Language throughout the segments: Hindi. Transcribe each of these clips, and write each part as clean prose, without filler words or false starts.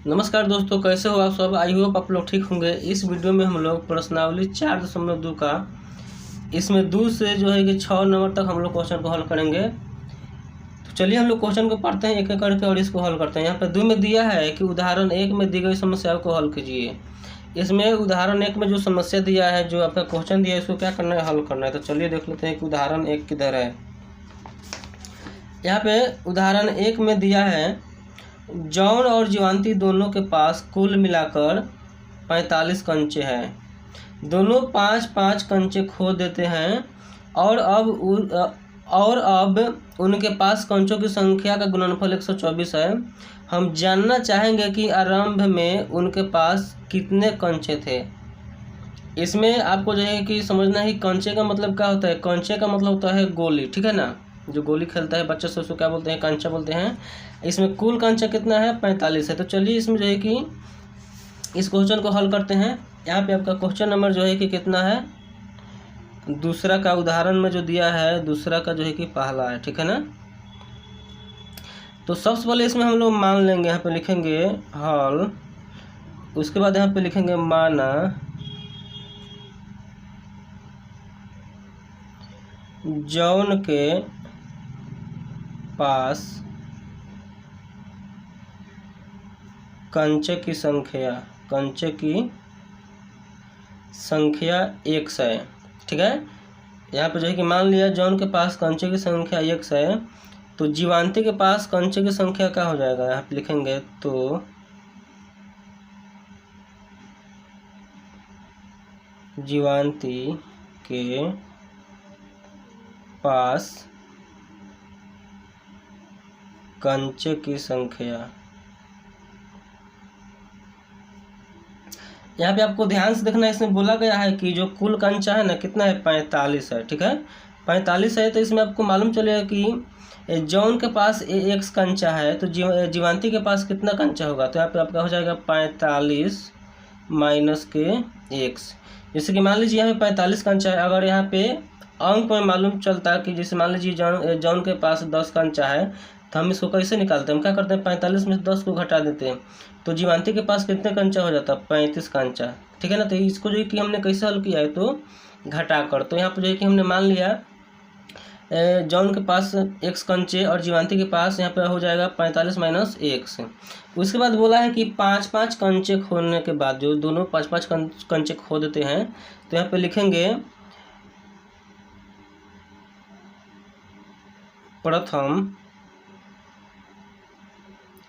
नमस्कार दोस्तों, कैसे हो आप सब। आई होप आप लोग ठीक होंगे। इस वीडियो में हम लोग प्रश्नावली 4.2 का इसमें 2 से जो है कि 6 नंबर तक हम लोग क्वेश्चन को हल करेंगे। तो चलिए हम लोग क्वेश्चन को पढ़ते हैं एक एक करके और इसको हल करते हैं। यहाँ पर 2 में दिया है कि उदाहरण 1 में दी गई समस्याओं को हल कीजिए। इसमें उदाहरण 1 में जो समस्या दिया है, जो आपका क्वेश्चन दिया है, इसको क्या करना है, हल करना है। तो चलिए देख लेते हैं कि उदाहरण 1 किधर है। यहाँ पे उदाहरण 1 में दिया है, जॉन और जीवांती दोनों के पास कुल मिलाकर 45 कंचे हैं। दोनों 5-5 कंचे खो देते हैं और अब उनके पास कंचों की संख्या का गुणनफल 124 है। हम जानना चाहेंगे कि आरंभ में उनके पास कितने कंचे थे। इसमें आपको जो है कि समझना है कंचे का मतलब क्या होता है। कंचे का मतलब होता है गोली, ठीक है ना। जो गोली खेलता है बच्चे से, उसको क्या बोलते हैं, कंचा बोलते हैं। इसमें कुल कंचा कितना है, 45 है। तो चलिए इसमें जो है कि इस क्वेश्चन को हल करते हैं। यहाँ पे आपका क्वेश्चन नंबर जो है कि कितना है, दूसरा का उदाहरण में जो दिया है, दूसरा का जो है कि पहला है, ठीक है ना। तो सबसे पहले इसमें हम लोग मान लेंगे, यहाँ पे लिखेंगे हल, उसके बाद यहाँ पे लिखेंगे माना जॉन के पास कंचे की संख्या 1 है, ठीक है। यहाँ पे जो है कि मान लिया जॉन के पास कंचे की संख्या 1 है, तो जीवांती के पास कंचे की संख्या क्या हो जाएगा, यहाँ पे लिखेंगे तो जीवांती के पास कंचे की संख्या, यहाँ पे आपको ध्यान से देखना है। इसमें बोला गया है कि जो कुल कंचा है ना, कितना है, 45 है, ठीक है। 45 है। तो इसमें आपको मालूम चलेगा कि जॉन के पास एक कंचा है, तो जीवांती के पास कितना कंचा होगा। तो यहाँ पे आपका हो जाएगा 45 माइनस के x। जैसे कि मान लीजिए यहाँ पे 45 कंचा है। अगर यहाँ पे अंक में मालूम चलता है कि जैसे मान लीजिए जॉन के पास 10 कंचा है, तो हम इसको कैसे निकालते हैं, हम क्या करते हैं, 45 में से 10 को घटा देते हैं। तो जीवांती के पास कितने कंचा हो जाता है, 35 कंचा, ठीक है ना। तो इसको जो है कि हमने कैसे हल किया है, तो घटाकर। तो यहाँ पर जो है कि हमने मान लिया जॉन के पास x कंचे और जीवांती के पास यहाँ पे हो जाएगा 45 माइनस x। उसके बाद बोला है कि 5-5 कंचे खोने के बाद, जो दोनों 5-5 कंचे खो देते हैं, तो यहाँ पे लिखेंगे प्रथम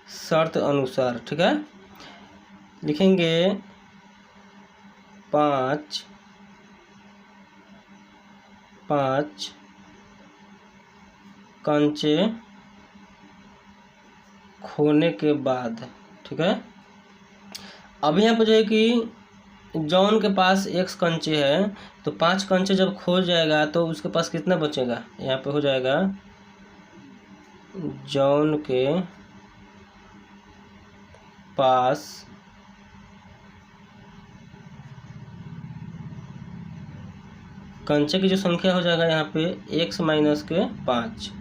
शर्त अनुसार, ठीक है। लिखेंगे 5 कंचे खोने के बाद, ठीक है। अब यहाँ पर जो है कि जॉन के पास x कंचे है, तो 5 कंचे जब खो जाएगा तो उसके पास कितना बचेगा, यहाँ पे हो जाएगा जॉन के पास कंचे की जो संख्या हो जाएगा यहाँ पे x माइनस के 5।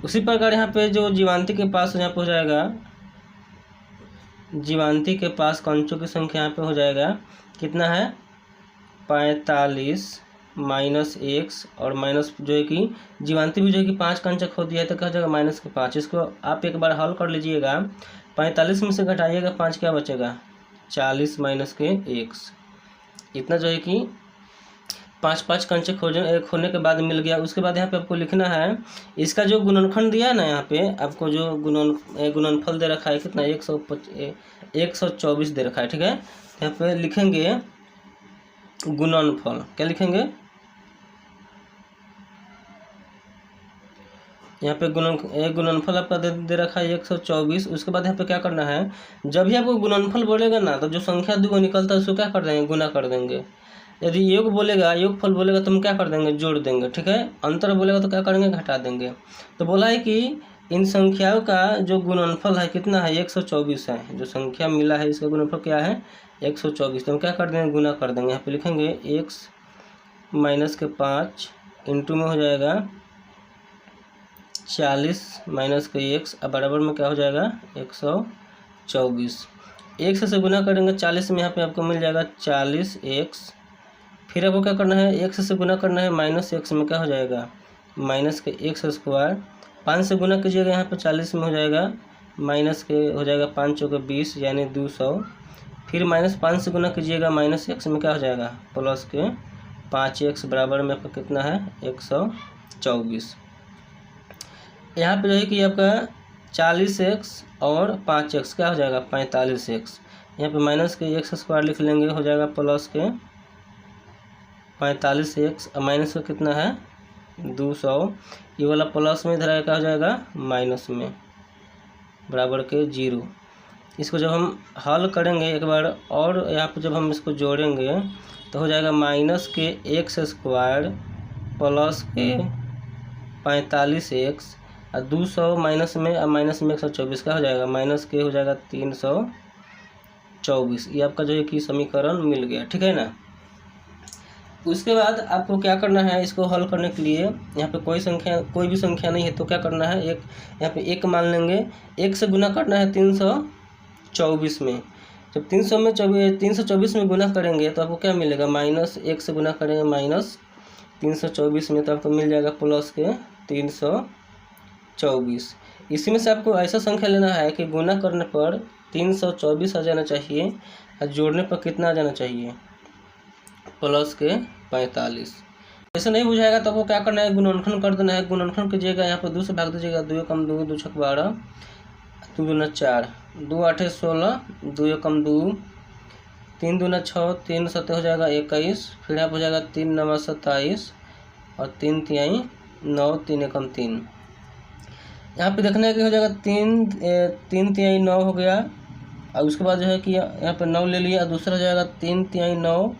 उसी प्रकार यहाँ पे जो जीवांती के पास यहाँ पे हो जाएगा, जीवांती के पास कंचों की संख्या यहाँ पे हो जाएगा कितना है, 45 माइनस x, और माइनस जो है कि जीवांती भी जो है कि 5 कंचा खो दिया है, तो क्या हो जाएगा, माइनस के 5। इसको आप एक बार हल कर लीजिएगा। 45 में से घटाइएगा 5, क्या बचेगा, 40 माइनस के x। इतना जो है कि 5-5 कंचे खोने के बाद मिल गया। उसके बाद यहाँ पे आपको लिखना है इसका जो गुणनखंड दिया है ना, यहाँ पे आपको जो गुणनफल दे रखा है कितना, 124 दे रखा है, ठीक है। यहाँ पे लिखेंगे गुणनफल, क्या लिखेंगे, यहाँ पे गुणनफल आपका दे रखा है 124। उसके बाद यहाँ पे क्या करना है, जब भी आपको गुणनफल बोलेगा ना, तो जो संख्या 2 निकलता है उसको क्या कर देंगे, गुना कर देंगे। यदि योग बोलेगा, योगफल बोलेगा, तो हम क्या कर देंगे, जोड़ देंगे, ठीक है। अंतर बोलेगा तो क्या करेंगे, घटा देंगे। तो बोला है कि इन संख्याओं का जो गुणनफल है कितना है, 124 है। जो संख्या मिला है इसका गुणनफल क्या है, 124। तो हम क्या कर देंगे, गुना कर देंगे। यहाँ पे लिखेंगे x माइनस के 5 इंटू में हो जाएगा 40 माइनस के x, अब बराबर में क्या हो जाएगा, 124। x से गुना करेंगे 40 में, यहाँ पे आपको मिल जाएगा 40x। फिर आपको क्या करना है, x से गुना करना है -x में, क्या हो जाएगा माइनस के x स्क्वायर। 5 से गुना कीजिएगा यहाँ पे 40 में हो जाएगा माइनस के हो जाएगा 5 चौके 20 यानी 200। फिर -5 से गुना कीजिएगा -x में, क्या हो जाएगा प्लस के 5x बराबर में आपका कितना है 124। यहाँ पे जो है कि आपका 40x और 5x क्या हो जाएगा 45x। यहाँ पे माइनस के x स्क्वायर लिख लेंगे, हो जाएगा प्लस के 45x और माइनस का कितना है 200। ये वाला प्लस में इधर क्या हो जाएगा माइनस में बराबर के 0। इसको जब हम हल करेंगे एक बार और यहाँ पे जब हम इसको जोड़ेंगे तो हो जाएगा माइनस के x स्क्वायर प्लस के 45x और 200 माइनस में 124 का हो जाएगा माइनस के हो जाएगा 324। ये आपका जो है कि समीकरण मिल गया, ठीक है ना। उसके बाद आपको क्या करना है, इसको हल करने के लिए यहाँ पे कोई भी संख्या नहीं है तो क्या करना है, एक यहाँ पे एक मान लेंगे, एक से गुना करना है 324 में। जब 324 में गुना करेंगे तो आपको क्या मिलेगा, माइनस 1 से गुना करेंगे -324 में तो आपको मिल जाएगा प्लस के 324। इसी में से आपको ऐसा संख्या लेना है कि गुना करने पर 324 आ जाना चाहिए और जोड़ने पर कितना आ जाना चाहिए प्लस के 45। ऐसा नहीं बुझाएगा तो आपको क्या करना है, गुणनखंड कर देना है। गुणनखंड कीजिएगा, यहाँ पर 2 से भाग दीजिएगा, 2 कम 2 2 छक 12 2 दूना 4 2 8 16 2 कम 2 3 दूना 6 3 7 हो जाएगा 21। फिर यहाँ पर हो जाएगा 3 9 27 और 3 तिहाई 9 3 कम 3। यहाँ पे देखना है कि हो जाएगा 3 तिहाई 9 हो गया और उसके बाद जो है कि यहाँ पे 9 ले लिया, दूसरा हो जाएगा 3 तिहाई 9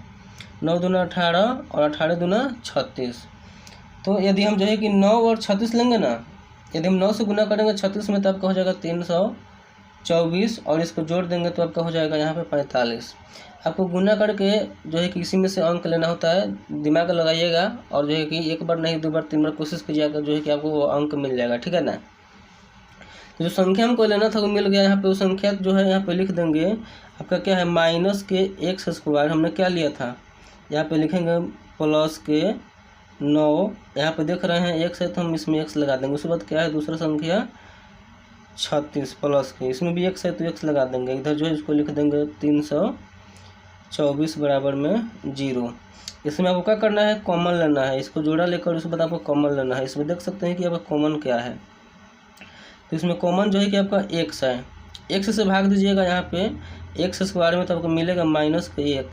9 दूना 18 और 18 दूना 36। तो यदि हम जो है कि 9 और 36 लेंगे ना, यदि हम 9 से गुना करेंगे 36 में तो आपका हो जाएगा 324 और इसको जोड़ देंगे तो आपका हो जाएगा यहाँ पे 45। आपको गुना करके जो है कि इसी में से अंक लेना होता है, दिमाग लगाइएगा और जो है कि एक बार नहीं 2 बार 3 बार कोशिश कीजिएगा, जो है कि आपको वो अंक मिल जाएगा, ठीक है ना। तो जो संख्या हमको लेना था वो मिल गया। यहाँ पे वो संख्या जो है यहाँ पे लिख देंगे, आपका क्या है माइनस के x स्क्वायर हमने क्या लिया था, यहाँ पे लिखेंगे प्लस के 9। यहाँ पे देख रहे हैं x है तो हम इसमें x लगा देंगे। उसके बाद क्या है दूसरा संख्या 36 प्लस के, इसमें भी x है तो x लगा देंगे। इधर जो है इसको लिख देंगे 324 बराबर में 0। इसमें आपको क्या करना है, कॉमन लेना है, इसको जोड़ा लेकर उसके बाद आपको कॉमन लेना है। इसमें देख सकते हैं कि आपका कॉमन क्या है, तो इसमें कॉमन जो है कि आपका x है। x से भाग दीजिएगा यहाँ पे x स्क्वायर में तो आपको मिलेगा माइनस के x,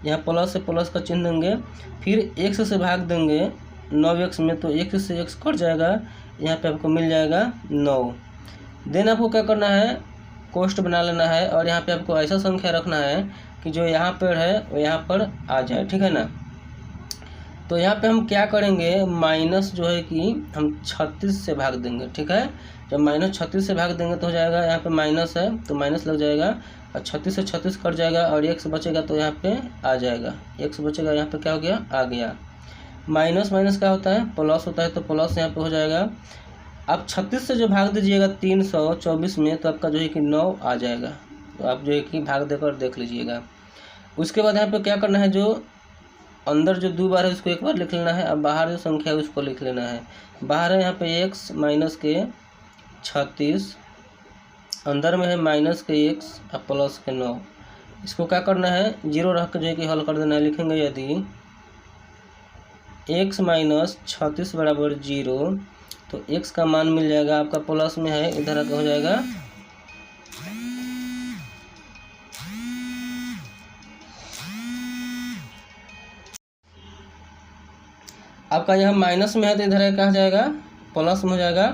यहाँ प्लस से प्लस का चिन्ह देंगे। फिर x से भाग देंगे 9x में तो x से x कट जाएगा, यहाँ पे आपको मिल जाएगा 9। देन आपको क्या करना है, कोष्ठ बना लेना है और यहाँ पे आपको ऐसा संख्या रखना है कि जो यहाँ पर है वो यहाँ पर आ जाए, ठीक है ना। तो यहाँ पे हम क्या करेंगे, माइनस जो है कि हम 36 से भाग देंगे, ठीक है। जब -36 से भाग देंगे तो हो जाएगा, यहाँ पे माइनस है तो माइनस लग जाएगा और 36 से 36 कट जाएगा और x बचेगा तो यहाँ पे आ जाएगा, x बचेगा यहाँ पे क्या हो गया आ गया। माइनस माइनस क्या होता है प्लस होता है तो प्लस यहाँ पे हो जाएगा। आप 36 से जो भाग दीजिएगा 324 में तो आपका जो है कि 9 आ जाएगा। तो आप जो है कि भाग देकर देख लीजिएगा। उसके बाद यहाँ पे क्या करना है, जो अंदर जो 2 बार है उसको एक बार लिख लेना है, अब बाहर जो संख्या है उसको लिख लेना है। बाहर है यहाँ पे x माइनस के 36, अंदर में है माइनस के x और प्लस के 9। इसको क्या करना है 0 रख के जो है कि हल कर देना है। लिखेंगे यदि x माइनस 36 बराबर 0 तो x का मान मिल जाएगा आपका प्लस में है, इधर आके हो जाएगा आपका यहाँ माइनस में है तो इधर क्या हो जाएगा प्लस में हो जाएगा।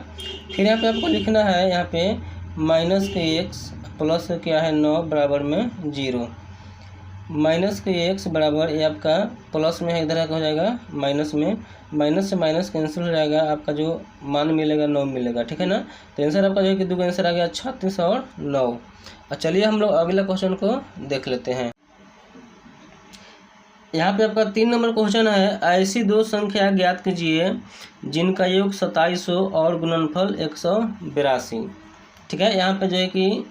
फिर यहाँ पे आपको लिखना है, यहाँ पे माइनस के x प्लस क्या है 9 बराबर में 0। माइनस के x बराबर ये आपका प्लस में है, इधर का हो जाएगा माइनस में, माइनस से माइनस कैंसिल हो जाएगा, आपका जो मान मिलेगा 9 मिलेगा, ठीक है ना। तो आंसर आपका जो है कि 2 का आंसर आ गया 36 और 9। और चलिए हम लोग अगला क्वेश्चन को देख लेते हैं। यहाँ पे आपका 3 नंबर क्वेश्चन है, ऐसी 2 संख्या ज्ञात कीजिए जिनका योग 2700 और गुणनफल 182। ठीक है। यहाँ पे जो है कि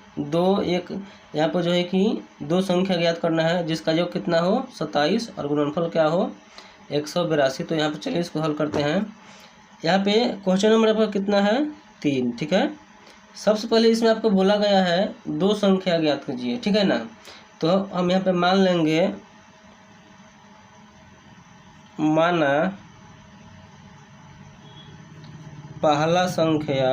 यहाँ पर जो है कि दो संख्या ज्ञात करना है जिसका योग कितना हो 27 और गुणनफल क्या हो 182। तो यहाँ पे चलिए इसको हल करते हैं। यहाँ पे क्वेश्चन नंबर आपका कितना है 3, ठीक है। सबसे पहले इसमें आपको बोला गया है दो संख्या ज्ञात कीजिए, ठीक है ना। तो हम यहाँ पे मान लेंगे, माना पहला संख्या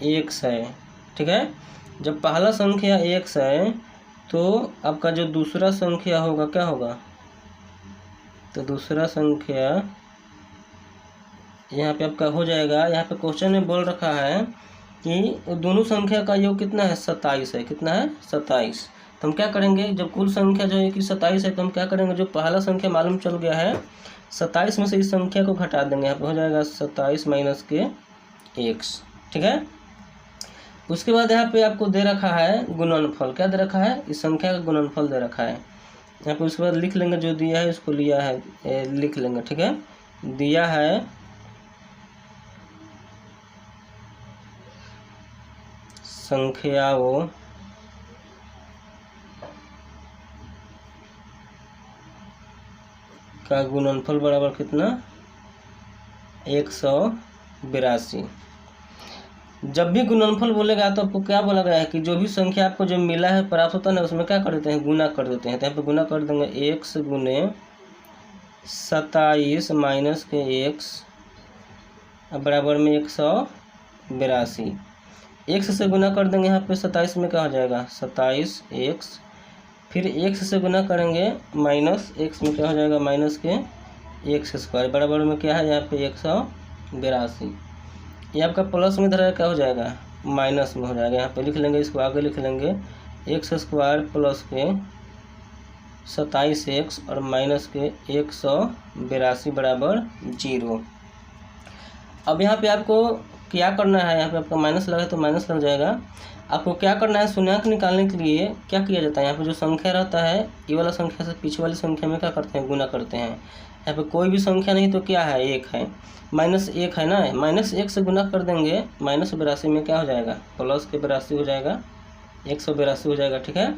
x है, ठीक है। जब पहला संख्या x है तो आपका जो दूसरा संख्या होगा क्या होगा, तो दूसरा संख्या यहाँ पे आपका हो जाएगा। यहाँ पे क्वेश्चन में बोल रखा है कि दोनों संख्या का योग कितना है 27 है, कितना है 27। तो हम क्या करेंगे, जब कुल संख्या जो है कि 27 है तो हम क्या करेंगे, जो पहला संख्या मालूम चल गया है 27 में से इस संख्या को घटा देंगे। यहाँ पे हो जाएगा 27 माइनस के x, ठीक है। उसके बाद यहाँ पे आपको दे रखा है गुणनफल, क्या दे रखा है, इस संख्या का गुणनफल दे रखा है। यहाँ पे उसके बाद लिख लेंगे, जो दिया है उसको लिया है लिख लेंगे, ठीक है। दिया है संख्याओं का गुणनफल बराबर कितना 182। जब भी गुणनफल बोलेगा तो आपको क्या बोला गया है कि जो भी संख्या आपको जो मिला है प्राप्त होता है ना, उसमें क्या कर देते हैं, गुना कर देते हैं। तो यहाँ पे गुना कर देंगे, x गुने 27 माइनस के x बराबर में 182। x से गुना कर देंगे, यहाँ पे 27 में क्या हो जाएगा 27x, फिर x से गुना करेंगे माइनस x में क्या हो जाएगा माइनस के x स्क्वायर बराबर में क्या है यहाँ पे 182। ये आपका प्लस में इधर क्या हो जाएगा माइनस में हो जाएगा। यहाँ पे लिख लेंगे, इसको आगे लिख लेंगे x स्क्वायर प्लस के 27x और माइनस के 182 बराबर 0। अब यहाँ पे आपको क्या करना है, यहाँ पे आपका माइनस लगा तो माइनस लग जाएगा। आपको क्या करना है, शून्यंक निकालने के लिए क्या किया जाता है, यहाँ पे जो संख्या रहता है ये वाला संख्या से पीछे वाली संख्या में क्या करते हैं, गुना करते हैं। यहाँ पे कोई भी संख्या नहीं तो क्या है 1 है, -1 है ना, -1 से गुना कर देंगे, -82 में क्या हो जाएगा प्लस के 82 हो जाएगा, 182 हो जाएगा, ठीक है।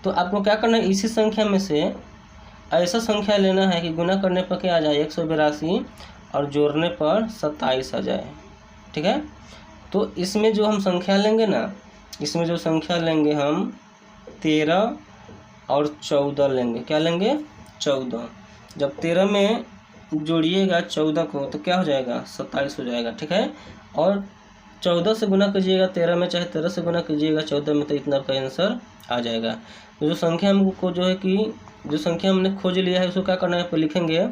तो आपको क्या करना है, इसी संख्या में से ऐसा संख्या लेना है कि गुना करने पर क्या आ जाए 182 और जोड़ने पर 27 आ जाए, ठीक है। तो इसमें जो हम संख्या लेंगे ना, इसमें जो संख्या लेंगे हम 13 और 14 लेंगे, क्या लेंगे 14। जब 13 में जोड़िएगा 14 को तो क्या हो जाएगा 27 हो जाएगा, ठीक है। और 14 से गुना कीजिएगा 13 में, चाहे 13 से गुना कीजिएगा 14 में, तो इतना आपका आंसर आ जाएगा। तो जो संख्या हमको जो है कि जो संख्या हमने खोज लिया है उसको क्या करना है, पे लिखेंगे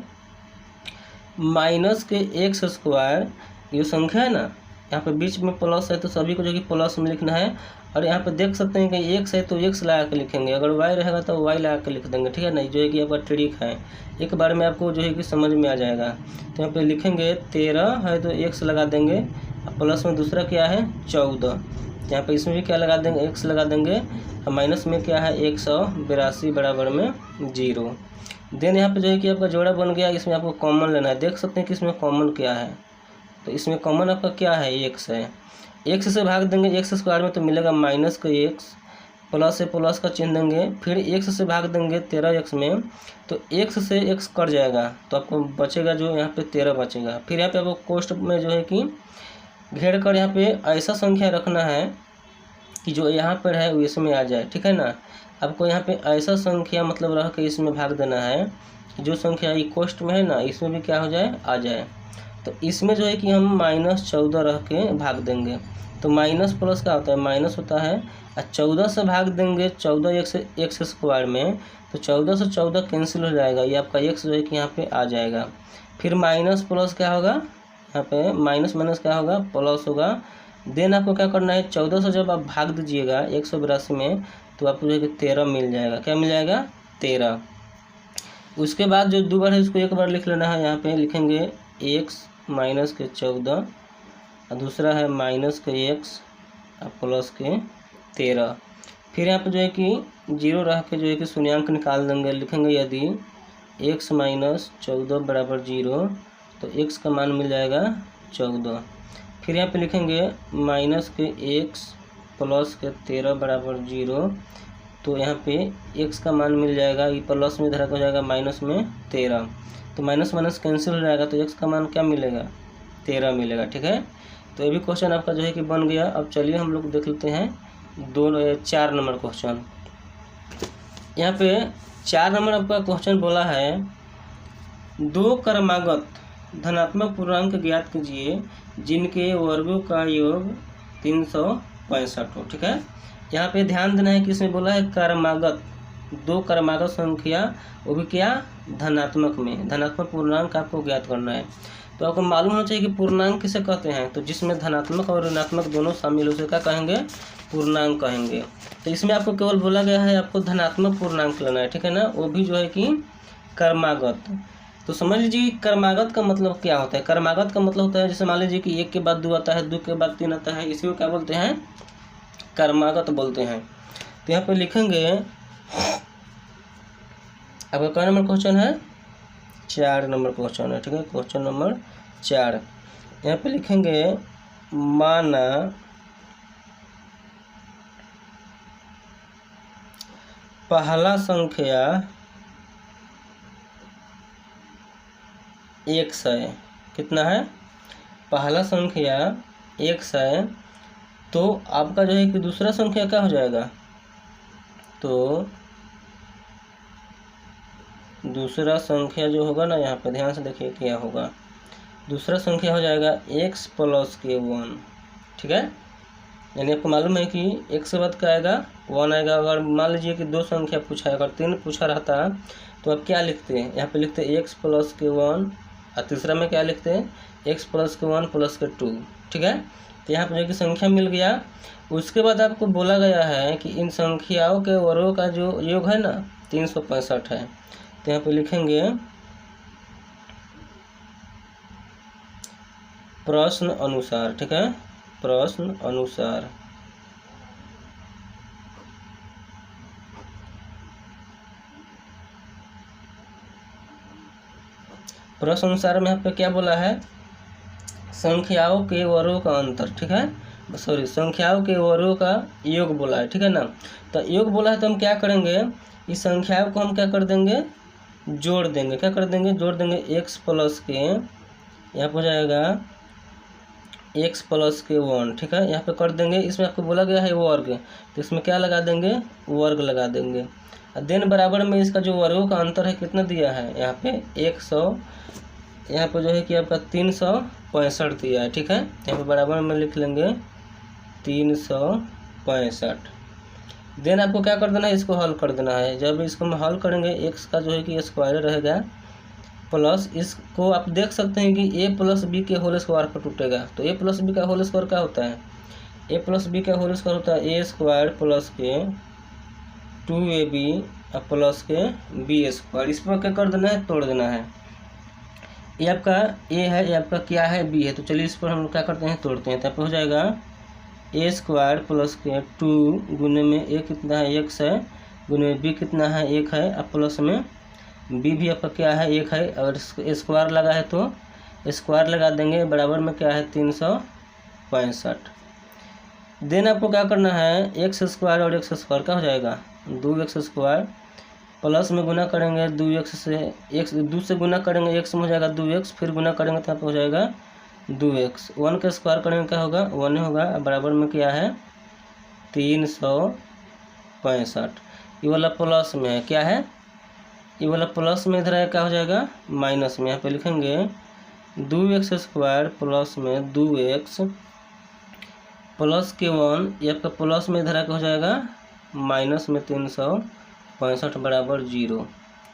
माइनस के x स्क्वायर, ये संख्या है ना, यहाँ पे बीच में प्लस है तो सभी को जो कि प्लस में लिखना है। और यहाँ पे देख सकते हैं कि x है तो x लगा के लिखेंगे, अगर y रहेगा तो y लगा के लिख देंगे, ठीक है ना। जो है कि आपका ट्रिक है, एक बार में आपको जो है कि समझ में आ जाएगा। तो यहाँ पे लिखेंगे 13 है तो x लगा देंगे, प्लस में दूसरा क्या है 14, यहाँ पे इसमें भी क्या लगा देंगे x लगा देंगे, और माइनस में क्या है 182 बराबर में 0। देन यहाँ पे जो है कि आपका जोड़ा बन गया। इसमें आपको कॉमन लेना है, देख सकते हैं कि इसमें कॉमन क्या है, तो इसमें कॉमन आपका क्या है x है, x से भाग देंगे x स्क्वायर में तो मिलेगा माइनस का x, प्लस से प्लस का चिन्ह देंगे, फिर x से भाग देंगे 13x में तो x से x कट जाएगा तो आपको बचेगा जो यहाँ पे 13 बचेगा। फिर यहाँ पे आपको कोष्ठ में जो है कि घेर कर यहाँ पे ऐसा संख्या रखना है कि जो यहाँ पर है वो इसमें आ जाए, ठीक है ना। आपको यहाँ पे ऐसा संख्या मतलब रख के इसमें भाग देना है, जो संख्या ये कोष्ठ में है ना इसमें भी क्या हो जाए आ जाए। तो इसमें जो है कि हम -14 रख के भाग देंगे, तो माइनस प्लस क्या होता है माइनस होता है, और 14 से भाग देंगे 14 x स्क्वायर में तो 14 से 14 कैंसिल हो जाएगा, ये आपका x जो है कि यहाँ पे आ जाएगा। फिर माइनस प्लस क्या होगा, यहाँ पे माइनस माइनस क्या होगा प्लस होगा। देन आपको क्या करना है 14 से जब आप भाग दीजिएगा 182 में तो आपको जो है कि 13 मिल जाएगा, क्या मिल जाएगा 13। उसके बाद जो 2 बार है उसको एक बार लिख लेना है, यहाँ पे लिखेंगे x माइनस के 14 और दूसरा है माइनस के x और प्लस के 13। फिर यहाँ पे जो है कि 0 रख के जो है कि शून्यंक निकाल देंगे, लिखेंगे यदि x माइनस 14 बराबर 0 तो x का मान मिल जाएगा 14। फिर यहाँ पे लिखेंगे माइनस के x प्लस के 13 बराबर 0। तो यहाँ पे x का मान मिल जाएगा, ये प्लस में इधर हो जाएगा माइनस में 13, तो माइनस माइनस कैंसिल हो जाएगा, तो x का मान क्या मिलेगा 13 मिलेगा। ठीक है, तो ये भी क्वेश्चन आपका जो है कि बन गया। अब चलिए हम लोग देख लेते हैं 4 नंबर क्वेश्चन। यहाँ पे 4 नंबर आपका क्वेश्चन बोला है, 2 क्रमागत धनात्मक पूर्णांक ज्ञात कीजिए जिनके वर्गों का योग 365 हो। ठीक है, यहाँ पे ध्यान देना है कि इसमें बोला है क्रमागत, 2 क्रमागत संख्या, वो भी क्या धनात्मक में, धनात्मक पूर्णांक आपको ज्ञात करना है। तो आपको मालूम होना चाहिए कि पूर्णांक किसे कहते हैं, तो जिसमें धनात्मक और ऋणात्मक दोनों शामिल हो, उसे क्या कहेंगे पूर्णांक कहेंगे। तो इसमें आपको केवल बोला गया है आपको धनात्मक पूर्णांक लेना है। ठीक है ना, वो भी जो है कि क्रमागत। तो समझ लीजिए क्रमागत का मतलब क्या होता है। क्रमागत का मतलब होता है जैसे मान लीजिए कि 1 के बाद 2 आता है, 2 के बाद 3 आता है, इसी को क्या बोलते हैं क्रमागत बोलते हैं। तो यहाँ पे लिखेंगे आपका क्या नंबर क्वेश्चन है 4 नंबर क्वेश्चन है। ठीक है, क्वेश्चन नंबर 4 यहाँ पे लिखेंगे, माना पहला संख्या x है, कितना है पहला संख्या x है, तो आपका जो है कि दूसरा संख्या क्या हो जाएगा, तो दूसरा संख्या जो होगा ना, यहाँ पे ध्यान से देखिए क्या होगा, दूसरा संख्या हो जाएगा x प्लस के 1। ठीक है, यानी आपको मालूम है कि x के बाद क्या आएगा 1 आएगा। अगर मान लीजिए कि 2 संख्या पूछा है, अगर 3 पूछा रहता तो आप क्या लिखते हैं, यहाँ पे लिखते हैं x प्लस के 1, और तीसरा में क्या लिखते हैं x प्लस के 1 प्लस के 2। ठीक है, तो यहाँ पे जो कि संख्या मिल गया। उसके बाद आपको बोला गया है कि इन संख्याओं के वर्गों का जो योग है ना 365 है। तो यहाँ पे लिखेंगे प्रश्न अनुसार। ठीक है, प्रश्न अनुसार। प्रश्न अनुसार में यहाँ पे क्या बोला है, संख्याओं के वर्गों का अंतर। ठीक है, सॉरी संख्याओं के वर्गों का योग बोला है। ठीक है ना, तो योग बोला है तो हम क्या करेंगे, इस संख्याओं को हम क्या कर देंगे जोड़ देंगे। क्या कर देंगे जोड़ देंगे, x प्लस के यहाँ पर हो जाएगा x प्लस के 1। ठीक है, यहाँ पे कर देंगे, इसमें आपको बोला गया है वर्ग, तो इसमें क्या लगा देंगे वर्ग लगा देंगे। देन बराबर में इसका जो वर्गों का अंतर है कितना दिया है, यहाँ पे 100, यहाँ पे जो है कि आपका 365 दिया है। ठीक है, यहाँ पे बराबर में लिख लेंगे 365। देन आपको क्या कर देना है, इसको हल कर देना है। जब इसको हम हल करेंगे x का जो है कि स्क्वायर रहेगा, प्लस इसको आप देख सकते हैं कि a प्लस बी के होल स्क्वायर पर टूटेगा। तो a प्लस बी का होल स्क्वायर क्या होता है, a प्लस बी का होल स्क्वायर होता है a स्क्वायर प्लस के 2ab प्लस के b स्क्वायर। इस पर क्या कर देना है तोड़ देना है। ये आपका a है, ये आपका क्या है b है, तो चलिए इस पर हम क्या करते हैं तोड़ते हैं। तो यहाँ पर हो जाएगा a स्क्वायर प्लस के 2 गुने में a कितना है x है, गुने में b कितना है 1 है, अब प्लस में b भी आपका क्या है 1 है। अगर स्क्वायर लगा है तो स्क्वायर लगा देंगे, बराबर में क्या है 365। देन आपको क्या करना है, x स्क्वायर और x स्क्वायर का हो जाएगा 2x स्क्वायर, प्लस में गुना करेंगे 2x से, x 2 से गुना करेंगे x में हो जाएगा 2x, फिर गुना करेंगे तो यहाँ पर हो जाएगा 2x। 1 का स्क्वायर करेंगे क्या होगा 1 होगा, बराबर में क्या है 365। ये वाला प्लस में है, क्या है ये वाला प्लस में, इधर क्या हो जाएगा माइनस में। यहाँ पे लिखेंगे 2x स्क्वायर प्लस में 2x प्लस के 1, ये आपका प्लस में इधर हो जाएगा माइनस में 365 बराबर 0।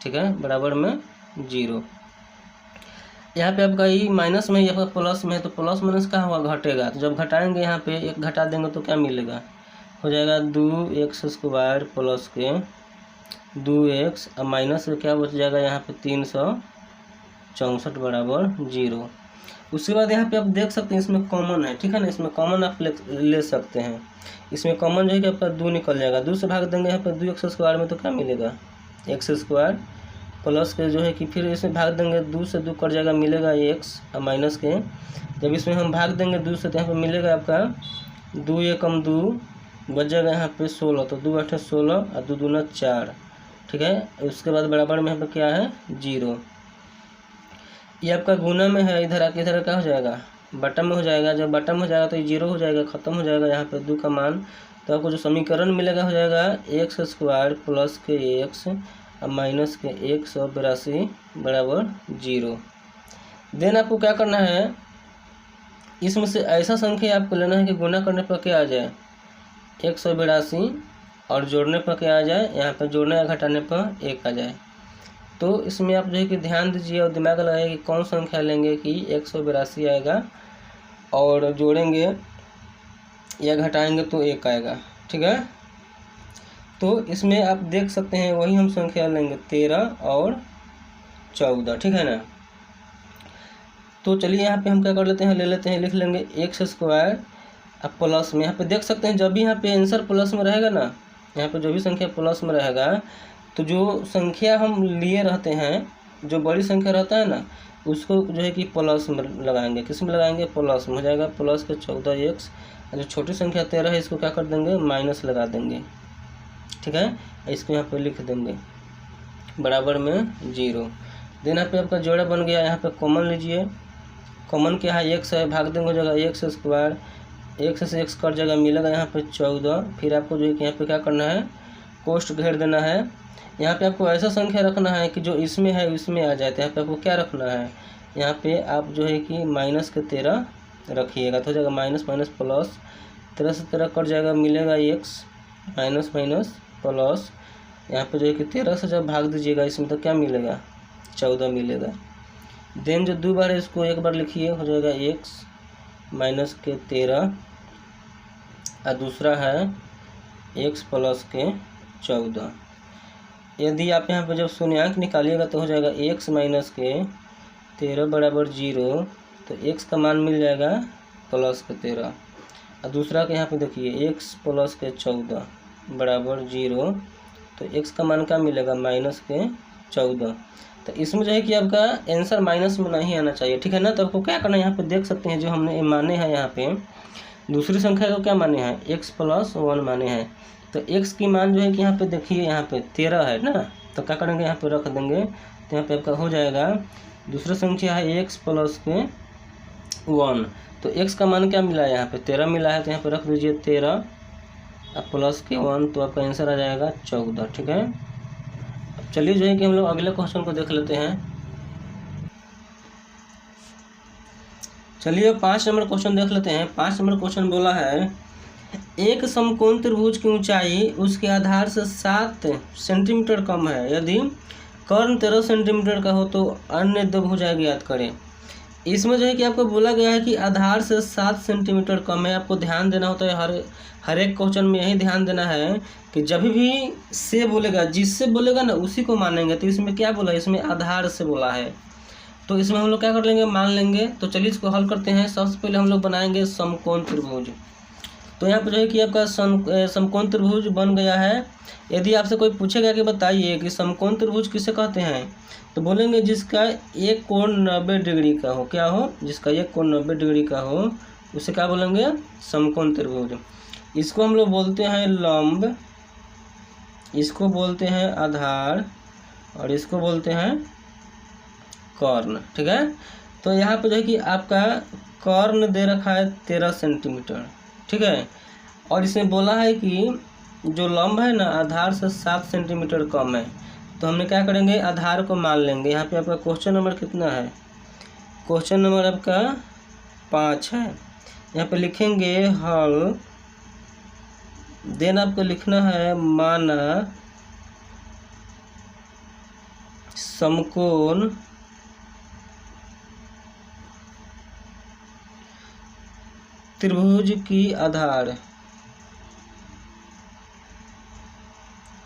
ठीक है, बराबर में 0। यहाँ पे आपका ये माइनस में, यहाँ पर प्लस में है, तो प्लस माइनस क्या होगा घटेगा। तो जब घटाएंगे यहाँ पे 1 घटा देंगे तो क्या मिलेगा, हो जाएगा 2x स्क्वायर प्लस के 2x, और माइनस में क्या बच जाएगा यहाँ पे 364 बराबर 0। उसके बाद यहाँ पे आप देख सकते हैं इसमें कॉमन है। ठीक है ना, इसमें कॉमन आप ले सकते हैं। इसमें कॉमन जो है कि आपका 2 निकल जाएगा, 2 से भाग देंगे यहाँ पे 2x स्क्वायर में, तो क्या मिलेगा x स्क्वायर प्लस के जो है कि फिर इसमें भाग देंगे, 2 से 2 कट जाएगा, मिलेगा x और माइनस के जब इसमें हम भाग देंगे 2 से तो यहाँ पे मिलेगा आपका 2 एकम 2 बच जाएगा यहाँ पे 16, तो 2 8 16 और 2 दूना 4, ठीक है। उसके बाद बराबर में यहाँ पे क्या है 0, ये आपका गुना में है, इधर आके इधर क्या हो जाएगा बटन में हो जाएगा, जब बटन में हो जाएगा तो ये 0 हो जाएगा, खत्म हो जाएगा यहाँ पे 2 का मान। तो आपको जो समीकरण मिलेगा हो जाएगा x स्क्वायर प्लस के x और माइनस के 182 बराबर 0। देन आपको क्या करना है, इसमें से ऐसा संख्या आपको लेना है कि गुना करने पर क्या आ जाए 182 और जोड़ने पर क्या आ जाए, यहाँ पर जोड़ने या घटाने पर 1 आ जाए। तो इसमें आप जो है कि ध्यान दीजिए और दिमाग लगाइए कि कौन संख्या लेंगे कि 182 आएगा और जोड़ेंगे या घटाएंगे तो 1 आएगा, ठीक है। तो इसमें आप देख सकते हैं वही हम संख्या लेंगे 13 और 14, ठीक है ना। तो चलिए यहाँ पे हम क्या कर लेते हैं, ले लेते हैं, लिख लेंगे x स्क्वायर अब प्लस में, यहाँ पे देख सकते हैं जब भी यहाँ पे आंसर प्लस में रहेगा ना, यहाँ पे जो भी संख्या प्लस में रहेगा तो जो संख्या हम लिए रहते हैं, जो बड़ी संख्या रहता है ना उसको जो है कि प्लस में लगाएंगे, किस में लगाएंगे प्लस में हो जाएगा, प्लस के 14x, जो छोटी संख्या 13 है इसको क्या कर देंगे माइनस लगा देंगे, ठीक है। इसको यहाँ पे लिख देंगे बराबर में 0। देन यहाँ पे आपका जोड़ा बन गया, यहाँ पे कॉमन लीजिए, कॉमन क्या है x है, भाग देंगे हो जाएगा x स्क्वायर, x से x कट जाएगा, मिलेगा यहाँ पे 14। फिर आपको जो है कि यहाँ पे क्या करना है कोष्ठ घेर देना है, यहाँ पे आपको ऐसा संख्या रखना है कि जो इसमें है उसमें आ जाए। तो यहाँ पे आपको क्या रखना है, यहाँ पे आप जो है कि माइनस के 13 रखिएगा, तो हो जाएगा माइनस माइनस प्लस, 13 से 13 कट जाएगा, मिलेगा x माइनस माइनस प्लस, यहाँ पे जो है कि 13 से जब भाग दीजिएगा इसमें तो क्या मिलेगा 14 मिलेगा। देन जो 2 बार है इसको एक बार लिखिए, हो जाएगा x माइनस के 13 और दूसरा है x प्लस के 14। यदि आप यहाँ पे जब शून्यांक निकालिएगा तो हो जाएगा x माइनस के 13 बराबर 0, तो x का मान मिल जाएगा प्लस के 13 और दूसरा के यहाँ पे देखिए x प्लस के 14 बराबर 0, तो x का मान क्या मिलेगा माइनस के 14। तो इसमें जो है कि आपका आंसर माइनस में नहीं आना चाहिए, ठीक है ना। तो आपको क्या करना है, यहाँ पे देख सकते हैं जो हमने माने हैं, यहाँ पे दूसरी संख्या को क्या माने हैं x प्लस 1 माने हैं। तो x की मान जो है कि यहाँ पे देखिए यहाँ पे 13 है ना, तो क्या करेंगे यहाँ पे रख देंगे, तो यहाँ पे आपका हो जाएगा दूसरा संख्या है x प्लस के 1, तो x का मान क्या मिला है यहाँ पे 13 मिला है, तो यहाँ पे रख दीजिए 13 प्लस के 1, तो आपका आंसर आ जाएगा 14, ठीक है। अब चलिए जो है कि हम लोग अगले क्वेश्चन को देख लेते हैं। चलिए 5 नंबर क्वेश्चन देख लेते हैं। 5 नंबर क्वेश्चन बोला है एक समकोण त्रिभुज की ऊंचाई उसके आधार से 7 सेंटीमीटर कम है, यदि कर्ण 13 सेंटीमीटर का हो तो अन्य दो भुजाएं ज्ञात करें। इसमें जो है कि आपको बोला गया है कि आधार से 7 सेंटीमीटर कम है। आपको ध्यान देना होता है हर एक क्वेश्चन में यही ध्यान देना है कि जब भी से बोलेगा, जिससे बोलेगा ना उसी को मानेंगे। तो इसमें क्या बोला है, इसमें आधार से बोला है, तो इसमें हम लोग क्या कर लेंगे मान लेंगे। तो चलिए इसको हल करते हैं। सबसे पहले हम लोग बनाएंगे समकोण त्रिभुज। तो यहाँ पर जो है कि आपका समकोण त्रिभुज बन गया है। यदि आपसे कोई पूछेगा कि बताइए कि समकोण त्रिभुज किसे कहते हैं, तो बोलेंगे जिसका एक कोण 90 डिग्री का हो। क्या हो, जिसका एक कोण 90 डिग्री का हो उसे क्या बोलेंगे समकोण त्रिभुज। इसको हम लोग बोलते हैं लंब, इसको बोलते हैं आधार और इसको बोलते हैं कर्ण, ठीक है। तो यहाँ पे जो है कि आपका कर्ण दे रखा है 13 सेंटीमीटर, ठीक है। और इसमें बोला है कि जो लंब है ना आधार से 7 सेंटीमीटर कम है। तो हमने क्या करेंगे आधार को मान लेंगे। यहाँ पे आपका क्वेश्चन नंबर कितना है, क्वेश्चन नंबर आपका 5 है। यहाँ पे लिखेंगे हल, देन आपको लिखना है माना समकोण त्रिभुज की आधार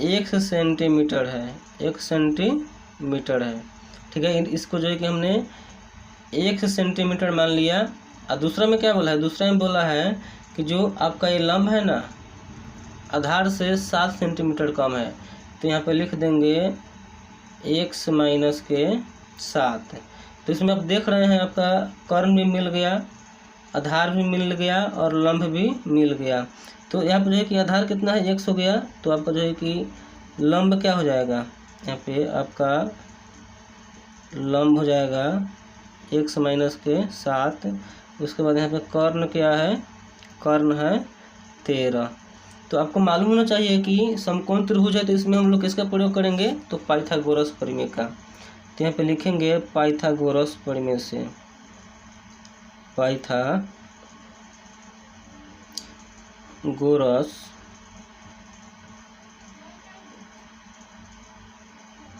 1 सेंटीमीटर है, 1 सेंटीमीटर है, ठीक है। इसको जो है कि हमने 1 सेंटीमीटर मान लिया। और दूसरा में क्या बोला है, दूसरा में बोला है कि जो आपका ये लंब है ना आधार से 7 सेंटीमीटर कम है। तो यहाँ पे लिख देंगे x माइनस के 7। तो इसमें आप देख रहे हैं आपका कर्ण भी मिल गया, आधार भी मिल गया और लंब भी मिल गया। तो यहाँ पर जो है कि आधार कितना है x हो गया, तो आपका जो है कि लंब क्या हो जाएगा, यहाँ पे आपका लंब हो जाएगा x माइनस के 7। उसके बाद यहाँ पे कर्ण क्या है, कर्ण है 13। तो आपको मालूम होना चाहिए कि समकोण त्रिभुज है तो इसमें हम लोग किसका प्रयोग करेंगे, तो पाइथागोरस प्रमेय का। तो यहाँ पे लिखेंगे पाइथागोरस प्रमेय से, पाइथागोरस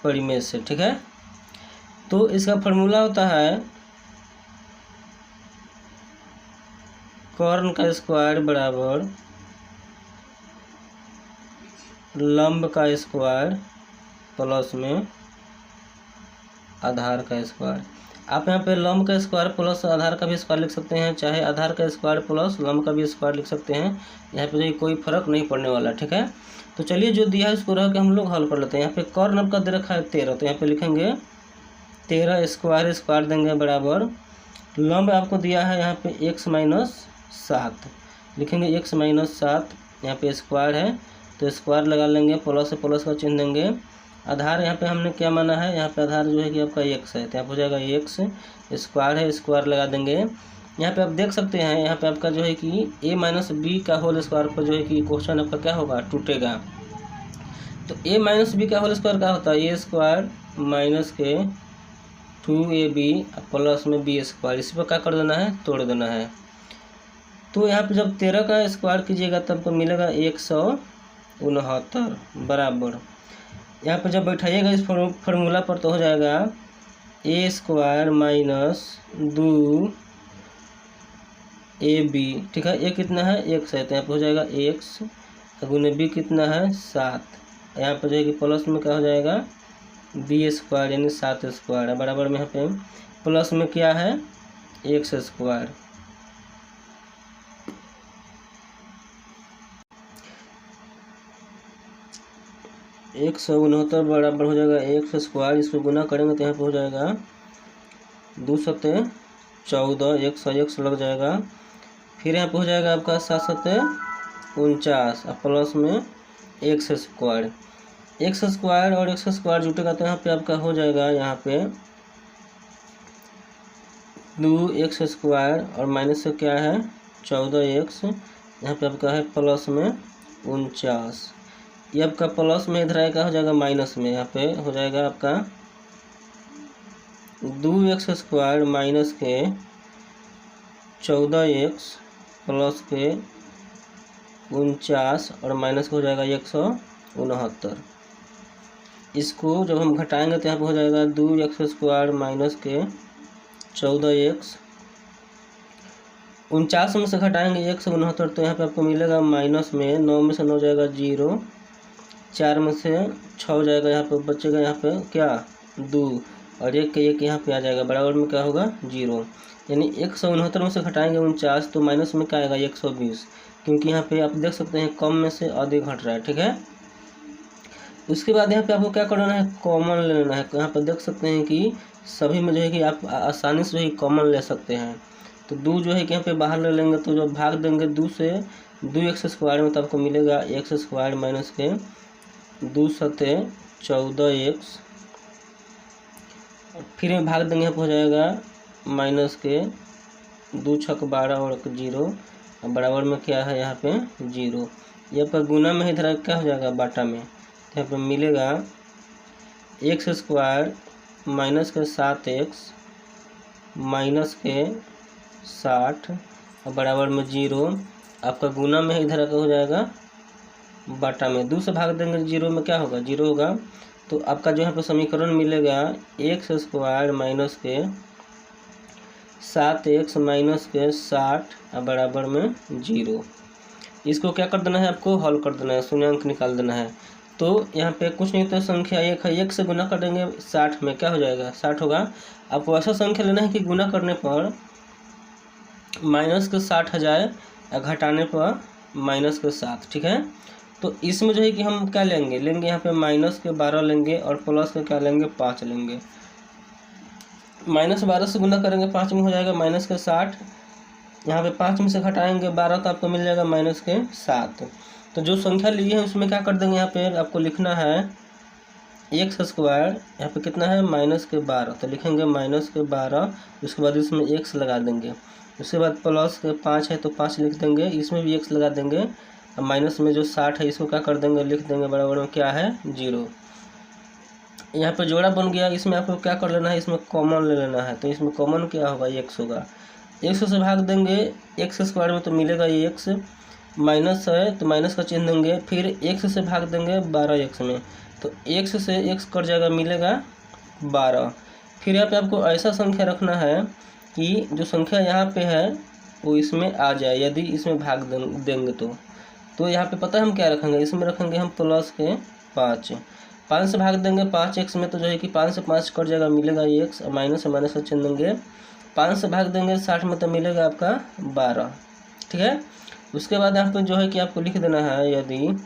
प्रमेय से, ठीक है। तो इसका फॉर्मूला होता है कर्ण का स्क्वायर बराबर लंब का स्क्वायर प्लस में आधार का स्क्वायर। आप यहाँ पे लंब का स्क्वायर प्लस आधार का भी स्क्वायर लिख सकते हैं, चाहे आधार का स्क्वायर प्लस लंब का भी स्क्वायर लिख सकते हैं। यहाँ पे जो कोई फर्क नहीं पड़ने वाला, ठीक है। तो चलिए जो दिया है उसको रह के हम लोग हल कर लेते हैं। यहाँ पे कर्ण आपका दे रखा है 13, तो यहाँ पे लिखेंगे 13 स्क्वायर स्क्वायर देंगे बराबर लंब आपको दिया है यहाँ पे x माइनस 7, लिखेंगे x माइनस 7, यहाँ पे स्क्वायर है तो स्क्वायर लगा लेंगे, प्लस से प्लस का चिन्ह देंगे। आधार यहाँ पे हमने क्या माना है, यहाँ पे आधार जो है कि आपका x है, तो यहाँ हो जाएगा x, स्क्वायर है स्क्वायर लगा देंगे। यहाँ पे आप देख सकते हैं यहाँ पे आपका जो है कि a माइनस बी का होल स्क्वायर पर जो है कि क्वेश्चन आपका क्या होगा, टूटेगा। तो a माइनस बी का होल स्क्वायर क्या होता है, a स्क्वायर माइनस के 2ab प्लस में बी स्क्वायर, इसी पर क्या कर देना है, तोड़ देना है। तो यहाँ पे जब 13 का स्क्वायर कीजिएगा तब तो मिलेगा 169 बराबर, यहाँ पे जब बैठाइएगा इस फार्मूला पर तो हो जाएगा a स्क्वायर माइनस 2ab, ठीक है। a कितना है, x है, तो यहाँ पे हो जाएगा x गुने b कितना है 7, यहाँ पर जो है कि प्लस में क्या हो जाएगा बी स्क्वायर यानी 7 स्क्वायर है बराबर में यहाँ पे प्लस में क्या है x स्क्वायर। एक 169 बराबर हो जाएगा x स्क्वायर, इसको गुना करेंगे तो यहाँ पे हो जाएगा 2 सत्ते 14, x लग जाएगा, फिर यहाँ पे हो जाएगा आपका 7 सत्ते 49 और प्लस में x स्क्वायर। x स्क्वायर और x स्क्वायर जुटेगा तो यहाँ पे आपका हो जाएगा यहाँ पे 2x स्क्वायर और माइनस से क्या है 14x, यहाँ पे आपका है प्लस में 49, ये आपका प्लस में इधर आएगा हो जाएगा माइनस में, यहाँ पे हो जाएगा आपका 2x स्क्वायर माइनस के 14x प्लस के 49 और माइनस हो जाएगा 169। इसको जब हम घटाएंगे तो यहाँ पे हो जाएगा 2x स्क्वायर माइनस के 14x, 49 में से घटाएंगे 169 तो यहाँ पे आपको मिलेगा माइनस में 9 में से 9 जाएगा 0, 4 में से 6 जाएगा, यहाँ पे बचेगा यहाँ पे क्या 2 और 1 के 1 यहाँ पे आ जाएगा बराबर में क्या होगा 0, यानी 169 में से घटाएंगे 49 तो माइनस में क्या आएगा 120, क्योंकि यहाँ पे आप देख सकते हैं कम में से अधिक घट रहा है, ठीक है। उसके बाद यहाँ पे आपको क्या करना है, कॉमन ले लेना है। यहाँ पे देख सकते हैं कि सभी में जो है कि आप आसानी से जो है कॉमन ले सकते हैं। तो 2 जो है कि यहाँ पे बाहर ले लेंगे तो जब भाग देंगे 2 से 2x स्क्वायर में तो आपको मिलेगा x स्क्वायर माइनस के 2 सत्ते 14x, फिर में भाग देंगे यहाँ पे हो जाएगा माइनस के 2 छक 12 और 0 बराबर में क्या है यहाँ पे 0, यहाँ पर गुना में इधर क्या हो जाएगा बाटा में, यहाँ पे मिलेगा x स्क्वायर माइनस के 7x माइनस के 60 और बराबर में 0, आपका गुना में इधर का हो जाएगा बाटा में, 2 से भाग देंगे 0 में क्या होगा 0 होगा, तो आपका जो यहाँ पे समीकरण मिलेगा x स्क्वायर माइनस के 7x माइनस के 60 और बराबर में 0। इसको क्या कर देना है, आपको हल कर देना है, शून्यांक निकाल देना है। तो यहाँ पे कुछ नहीं तो संख्या 1 है, 1 से गुना कर देंगे 60 में क्या हो जाएगा 60 होगा। आपको ऐसा संख्या लेना है कि गुना करने पर माइनस के 60 आ जाए और घटाने पर माइनस के 7, ठीक है। तो इसमें जो है कि हम क्या लेंगे यहाँ पे माइनस के 12 लेंगे और प्लस के क्या लेंगे 5 लेंगे। -12 से गुना करेंगे 5 में हो जाएगा माइनस के 60, यहाँ पे 5 में से घटाएंगे 12 तो आपको मिल जाएगा माइनस के 7। तो जो संख्या ली है उसमें क्या कर देंगे, यहाँ पे आपको लिखना है एक्स स्क्वायर, यहाँ पे कितना है माइनस के 12, तो लिखेंगे माइनस के 12, उसके बाद इसमें एक्स लगा देंगे, उसके बाद प्लस के 5 है तो 5 लिख देंगे, इसमें भी एक्स लगा देंगे, अब माइनस में जो 60 है इसको क्या कर देंगे लिख देंगे बराबर में क्या है 0। यहाँ पे जोड़ा बन गया। इसमें आपको क्या कर लेना है, इसमें कॉमन ले लेना है, तो इसमें कॉमन क्या होगा एक्स होगा, एक्स से भाग देंगे एक्स स्क्वायर में तो मिलेगा ये एक्स, माइनस है तो माइनस का चिन्ह देंगे, फिर एक्स से भाग देंगे 12x में, तो एक्स से एक्स कट जाएगा मिलेगा 12। फिर यहाँ पे आपको ऐसा संख्या रखना है कि जो संख्या यहाँ पे है वो इसमें आ जाए, यदि इसमें भाग देंगे तो यहाँ पे पता है हम क्या रखेंगे, इसमें रखेंगे हम प्लस के 5 से भाग देंगे 5x में, तो जो है कि 5 से 5 कट जाएगा मिलेगा x, माइनस से माइनस का चिन्ह देंगे, 5 से भाग देंगे 60 में तो मिलेगा आपका 12। ठीक है, उसके बाद यहाँ पे जो है कि आपको लिख देना है, यदि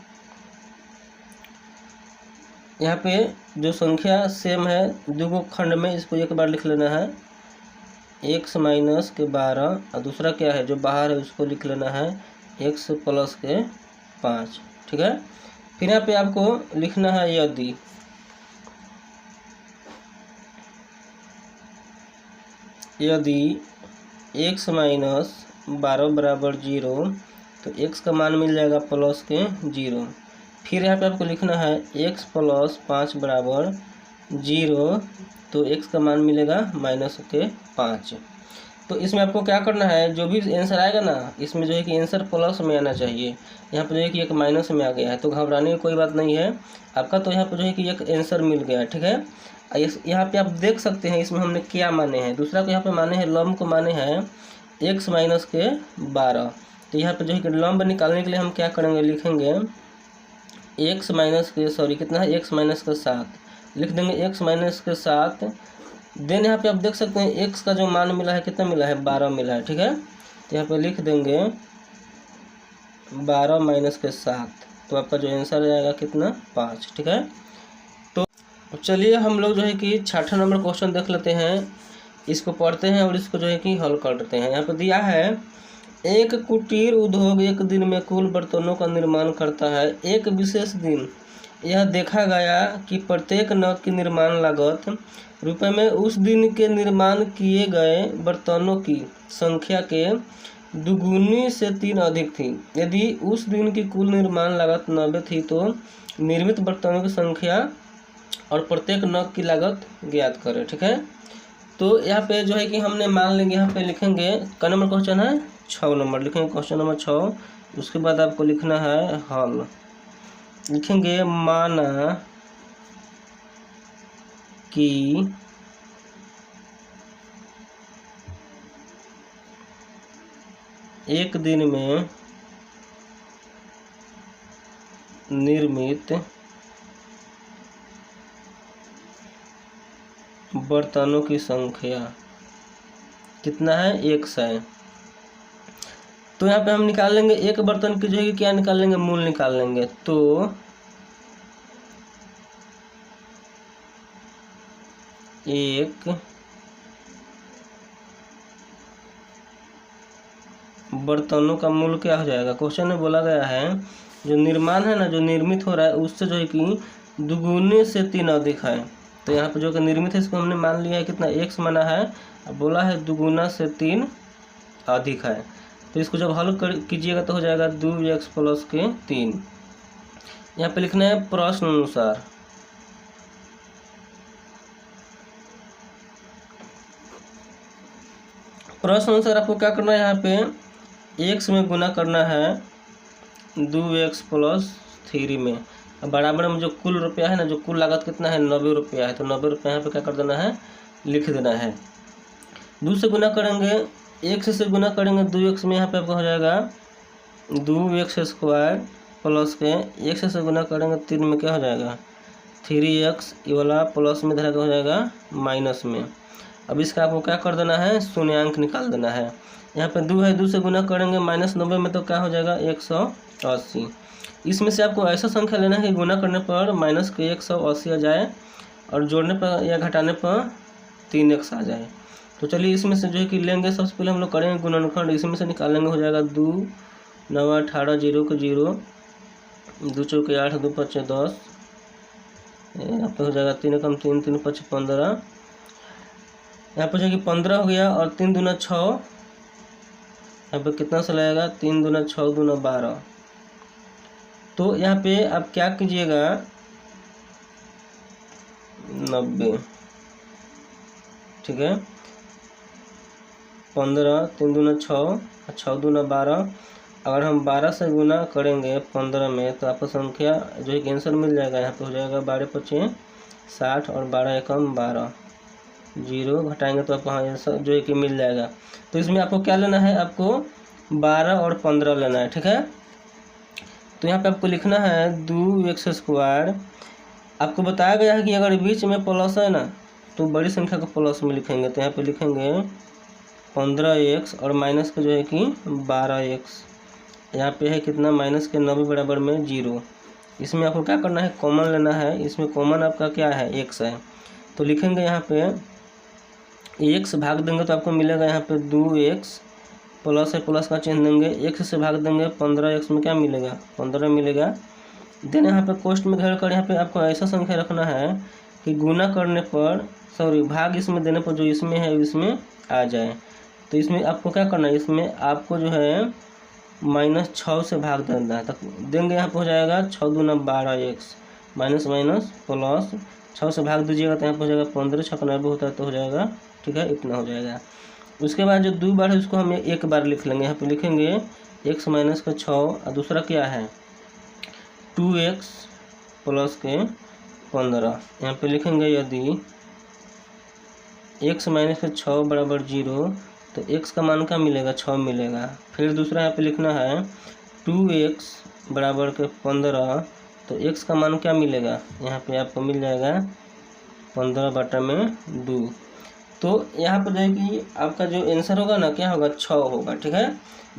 यहाँ पे जो संख्या सेम है दो खंड में, इसको एक बार लिख लेना है x माइनस के 12, और दूसरा क्या है जो बाहर है उसको लिख लेना है x प्लस के 5। ठीक है, फिर यहाँ पे आपको लिखना है यदि x माइनस 12 बराबर 0, तो x का मान मिल जाएगा प्लस के 0। फिर यहाँ पे आपको लिखना है x प्लस 5 बराबर 0, तो x का मान मिलेगा माइनस के 5। तो इसमें आपको क्या करना है, जो भी आंसर आएगा ना इसमें जो है कि आंसर प्लस में आना चाहिए। यहाँ पे जो है कि एक माइनस में आ गया है तो घबराने की कोई बात नहीं है आपका, तो यहाँ पे जो है कि एक आंसर मिल गया है। ठीक है, यहाँ पे आप देख सकते हैं इसमें हमने क्या माने हैं, दूसरा को यहाँ पे माने हैं लंब को माने हैं x माइनस के 12। तो यहाँ पे जो है कि लंब निकालने के लिए हम क्या करेंगे, लिखेंगे x माइनस के कितना है x माइनस का 7 लिख देंगे, x माइनस के 7। देन यहाँ पे आप देख सकते हैं x का जो मान मिला है कितना मिला है 12 मिला है। ठीक है, तो यहाँ पे लिख देंगे 12 माइनस के 7, तो आपका जो आंसर आएगा कितना 5। ठीक है, तो चलिए हम लोग जो है कि 6ठा नंबर क्वेश्चन देख लेते हैं, इसको पढ़ते हैं और इसको जो है कि हल कर देते हैं। यहाँ पे दिया है एक कुटीर उद्योग एक दिन में कुल बर्तनों का निर्माण करता है। एक विशेष दिन यह देखा गया कि प्रत्येक नग की निर्माण लागत रुपए में उस दिन के निर्माण किए गए बर्तनों की संख्या के दुगुनी से 3 अधिक थी। यदि उस दिन की कुल निर्माण लागत 90 थी तो निर्मित बर्तनों की संख्या और प्रत्येक नग की लागत ज्ञात करें। ठीक है, तो यहाँ पे जो है कि हमने मान लेंगे, यहाँ पे लिखेंगे का नंबर क्वेश्चन है 6 नंबर, लिखेंगे क्वेश्चन नंबर 6। उसके बाद आपको लिखना है हल, लिखेंगे माना कि एक दिन में निर्मित बर्तनों की संख्या कितना है 100 है। तो यहाँ पे हम निकाल लेंगे एक बर्तन की जो है क्या निकाल लेंगे, मूल निकाल लेंगे। तो एक बर्तनों का मूल क्या हो जाएगा, क्वेश्चन में बोला गया है जो निर्माण है ना, जो निर्मित हो रहा है उससे जो है कि दुगुने से 3 अधिक है। तो यहाँ पे जो कि निर्मित है इसको हमने मान लिया है कितना x माना है, अब बोला है दुगुना से 3 अधिक है। तो इसको जब हल कीजिएगा तो हो जाएगा 2x प्लस के 3। यहाँ पे लिखना है प्रश्न अनुसार, प्रश्न अनुसार आपको क्या करना है, यहाँ पे x में गुना करना है 2x प्लस 3 में, अब बराबर में जो कुल रुपया है ना, जो कुल लागत कितना है 90 रुपया है, तो 90 रुपया यहाँ पे क्या कर देना है लिख देना है। 2 से गुना करेंगे, x से गुना करेंगे 2x में, यहाँ पे आपका हो जाएगा 2x स्क्वायर प्लस के x से गुना करेंगे 3 में क्या हो जाएगा 3x, ये वाला प्लस में धरा हो जाएगा माइनस में। अब इसका आपको क्या कर देना है, शून्यांक निकाल देना है। यहाँ पे 2 है, 2 से गुना करेंगे -90 में तो क्या हो जाएगा 180। इसमें से आपको ऐसा संख्या लेना है कि गुना करने पर माइनस के 180 आ जाए और जोड़ने पर या घटाने पर 3x आ जाए। तो चलिए इसमें से जो है कि लेंगे, सबसे पहले हम लोग करेंगे गुणनखंड। इसमें से निकालेंगे, हो जाएगा 2 9 18 0 को 0, 2 चौके 8 2 5 10, यहाँ पे हो जाएगा 3 कम 3 3 5 15, यहाँ पे जो कि 15 हो गया और 3 दूना 6, यहाँ पे कितना सा लगेगा 3 दूना 6 दूना 12। तो यहाँ पे आप क्या कीजिएगा 90, ठीक है। 15 3 दूना 6 6 दूना 12, अगर हम 12 से गुना करेंगे 15 में तो आपको संख्या जो है कि आंसर मिल जाएगा। यहाँ पे हो जाएगा 12 5 60 और 12 एकम 12, 0 घटाएंगे तो आपको आंसर जो है कि मिल जाएगा। तो इसमें आपको क्या लेना है, आपको 12 और 15 लेना है, ठीक है। तो यहाँ पे आपको लिखना है 2x²। आपको बताया गया है कि अगर बीच में प्लस है ना तो बड़ी संख्या को प्लस में लिखेंगे। तो यहाँ पे लिखेंगे 15x और माइनस का जो है कि 12x। यहाँ पे है कितना माइनस के 90 बराबर में 0। इसमें आपको क्या करना है, कॉमन लेना है। इसमें कॉमन आपका क्या है, x है। तो लिखेंगे यहाँ पे x भाग देंगे तो आपको मिलेगा यहाँ पे 2x, प्लस है प्लस का चिन्ह देंगे, x से भाग देंगे 15x में क्या मिलेगा 15 मिलेगा। देन यहाँ पे कोष्ठ में घेर कर यहाँ पे आपको ऐसा संख्या रखना है कि गुना करने पर भाग इसमें देने पर जो इसमें है इसमें आ जाए। तो इसमें आपको क्या करना है, इसमें आपको जो है -6 से भाग देना है, तक देंगे। यहाँ पे हो जाएगा 6 दूना 12x, माइनस माइनस प्लस 6 से भाग दीजिएगा तो यहाँ पे हो जाएगा 15 6 90 होता है तो हो जाएगा, ठीक है, इतना हो जाएगा। उसके बाद जो 2 बार है उसको हम एक बार लिख लेंगे। यहाँ पे लिखेंगे x माइनस का 6 और दूसरा क्या है 2x प्लस के 15। यहाँ पे लिखेंगे यदि x माइनस का 6 बराबर 0 तो x का मान क्या मिलेगा 6 मिलेगा। फिर दूसरा यहाँ पे लिखना है 2x बराबर के 15 तो x का मान क्या मिलेगा, यहाँ पे आपको मिल जाएगा 15/2। तो यहाँ पर जो है कि आपका जो आंसर होगा ना क्या होगा 6 होगा, ठीक है।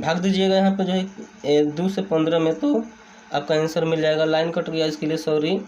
भाग दीजिएगा यहाँ पे जो है 2 से 15 में तो आपका आंसर मिल जाएगा। लाइन कट गया इसके लिए सॉरी।